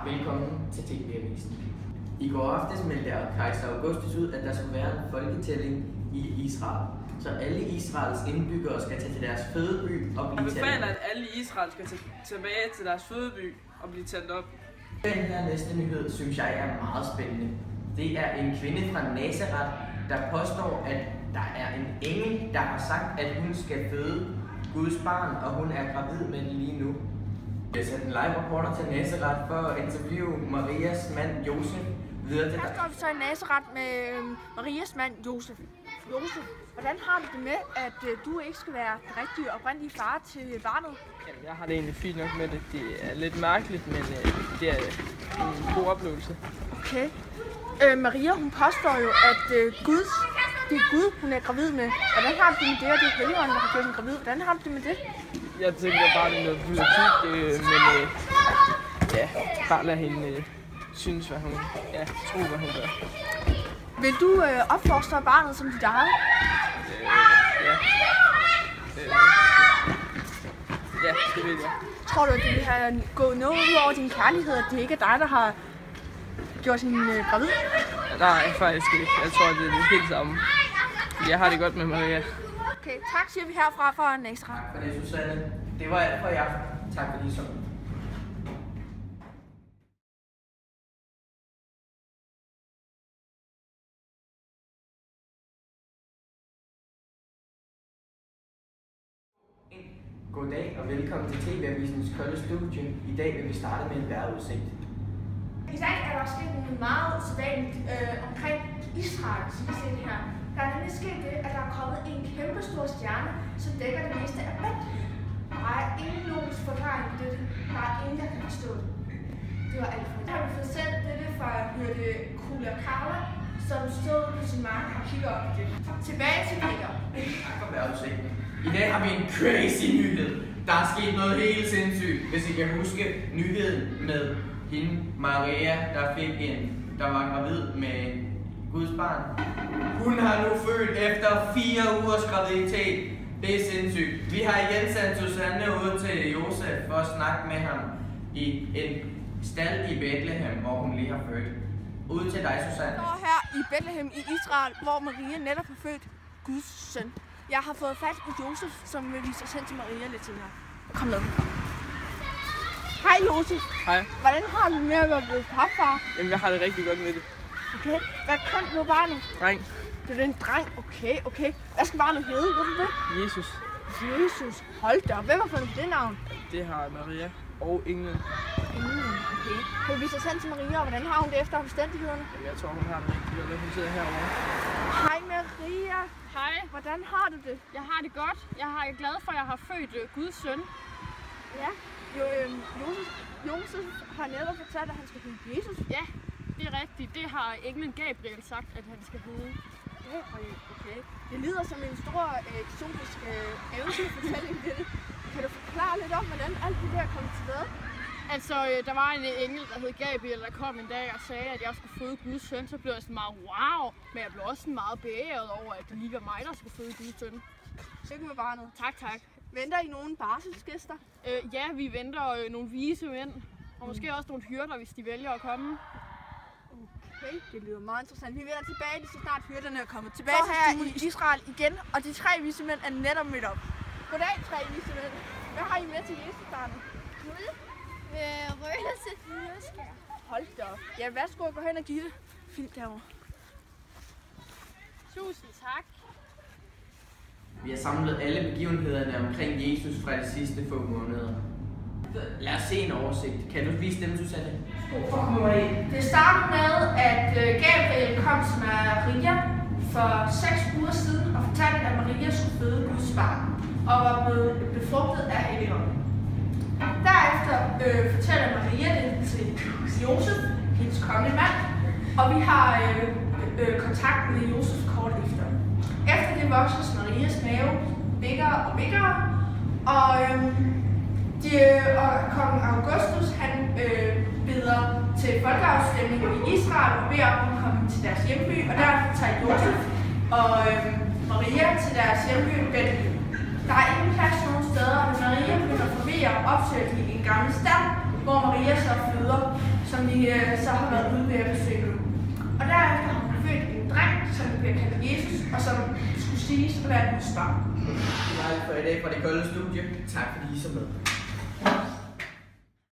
Velkommen til TV-avisen. I går aftes meldte kejser Augustus ud, at der skulle være en folketælling i Israel. Så alle Israels indbyggere skal tage til deres fødeby og blive talt. Jeg befaler, at alle i Israel skal tilbage til deres fødeby og blive talt op. Den her næste nyhed synes jeg er meget spændende. Det er en kvinde fra Nazareth, der påstår, at der er en engel, der har sagt, at hun skal føde Guds barn, og hun er gravid med det lige nu. Jeg har sat en live-reporter til Nazareth for at interviewe Marias mand Josef videre til dig. Her står vi så i Nazareth med Marias mand Josef. Josef, hvordan har du det med, at du ikke skal være den rigtige oprindelige far til barnet? Jamen, jeg har det egentlig fint nok med det. Det er lidt mærkeligt, men det er en god oplevelse. Okay. Maria, hun påstår jo, at det er Gud, hun er gravid med. Hvordan har du det med det, og det er Helligånden, der har gjort hende gravid? Hvordan har du det med det? Jeg tænker bare, det er noget politik, men bare lad hende synes, hvad hun tro, hvad hun gør. Vil du opfostre barnet som dit eget? Ja, det vil jeg. Tror du, at det vil have gået noget ud over din kærlighed, at det ikke er dig, der har gjort hende gravid? Nej, faktisk ikke. Jeg tror, det er det helt samme. Jeg har det godt med Maria. Okay, tak siger vi herfra fra Nazareth. Tak for det, Susanne. Det var alt for i aften. Tak for det, så. Goddag og velkommen til TV-avisens kolde studie. I dag vil vi starte med en vejrudsigt. I dag er der sket noget meget usædvanligt omkring Israel, som vi ser her. Der er nemlig sket det, at der er kommet en kæmpe stor stjerne, som dækker det meste af Bethlehem. Der er ingen logisk forklaring på dette. Der er ingen, der kan forstå det. Det var alt for det. Der har vi fået sendt dette fra hørte Kula Karla, som stod på sin mark og kigger op i det. Tilbage til Peter. Tak for vejrudsigten. I dag har vi en crazy nyhed. Der er sket noget helt sindssygt, hvis I kan huske nyheden med hende, Maria, der var gravid med Guds barn. Hun har nu født efter 4 ugers graviditet. Det er sindssygt. Vi har igen sendt Susanne ud til Josef for at snakke med ham i en stald i Bethlehem, hvor hun lige har født. Ud til dig, Susanne. Jeg står her i Bethlehem i Israel, hvor Maria netop har født Guds søn. Jeg har fået fat på Josef, som vil vise sig hen til Maria lidt senere. Kom med. Hej Josef. Hej. Hvordan har du med at være blevet papfar? Jamen, jeg har det rigtig godt med det. Okay. Hvad køn blev barnet? Dreng. Det er en dreng. Okay. Hvad skal barnet hedde? Ved du det? Jesus. Jesus. Hold da op. Hvem har fundet på det navn? Det har Maria og englen. Okay. Kan vi vise os hen til Maria, og hvordan har hun det efter omstændighederne? Jamen, jeg tror, hun har det rigtig godt, hun sidder herovre. Hej Maria. Hej. Hvordan har du det? Jeg har det godt. Jeg er glad for, at jeg har født Guds søn. Ja. Josef har netop fortalt, at han skal hedde Jesus. Ja, det er rigtigt. Det har englen Gabriel sagt, at han skal hedde. Okay. Det lyder som en stor eksotisk eventyrfortælling. Kan du forklare lidt om, hvordan alt det der kom til hvad? Altså, der var en engel, der hed Gabriel, der kom en dag og sagde, at jeg skulle føde Guds søn. Så blev jeg sådan meget wow, men jeg blev også sådan meget beæret over, at det lige var mig, der skulle føde Guds søn. Tillykke med barnet. Tak. Venter I nogen barselsgæster? Ja, vi venter nogle vise mænd, og måske også nogle hyrder, hvis de vælger at komme. Okay, det lyder meget interessant. Vi vender tilbage lige så snart hyrderne er kommet tilbage her i Israel igen, og de 3 vise mænd er netop mødt op. Goddag, 3 vise mænd. Hvad har I med til Jesus-barnet? Guld, røgelse, nyårskær. Hold da op. Ja, værsgo, gå hen og give det. Fint derovre. Tusind tak. Vi har samlet alle begivenhederne omkring Jesus fra de sidste få måneder. Lad os se en oversigt. Kan du vise dem, Susanne? Det startede med, at Gabriel kom til Maria for 6 uger siden og fortalte, at Maria skulle føde Guds barn og var blevet befrugtet af Helligånden. Derefter fortæller Maria det til Josef, hendes kommende mand, og vi har kontakt med Josef kort efter. Efter det vokses Marias mave bigger og bigger, og kong Augustus han beder til folkeafstemning i Israel og beder om at komme til deres hjemby, og derfor tager Josef og Maria til deres hjemby Bethlehem. Der er ingen plads nogen steder, og Maria begynder at forvirre og opsøger de en gammel stald, hvor Maria så føder, som vi så har været ude ved at besøge nu. Og derefter har hun født en dreng, som bliver kaldt Jesus, og som skulle siges at være et Guds barn. Det var alt for i dag fra Det Kolde Studie. Tak fordi I så med.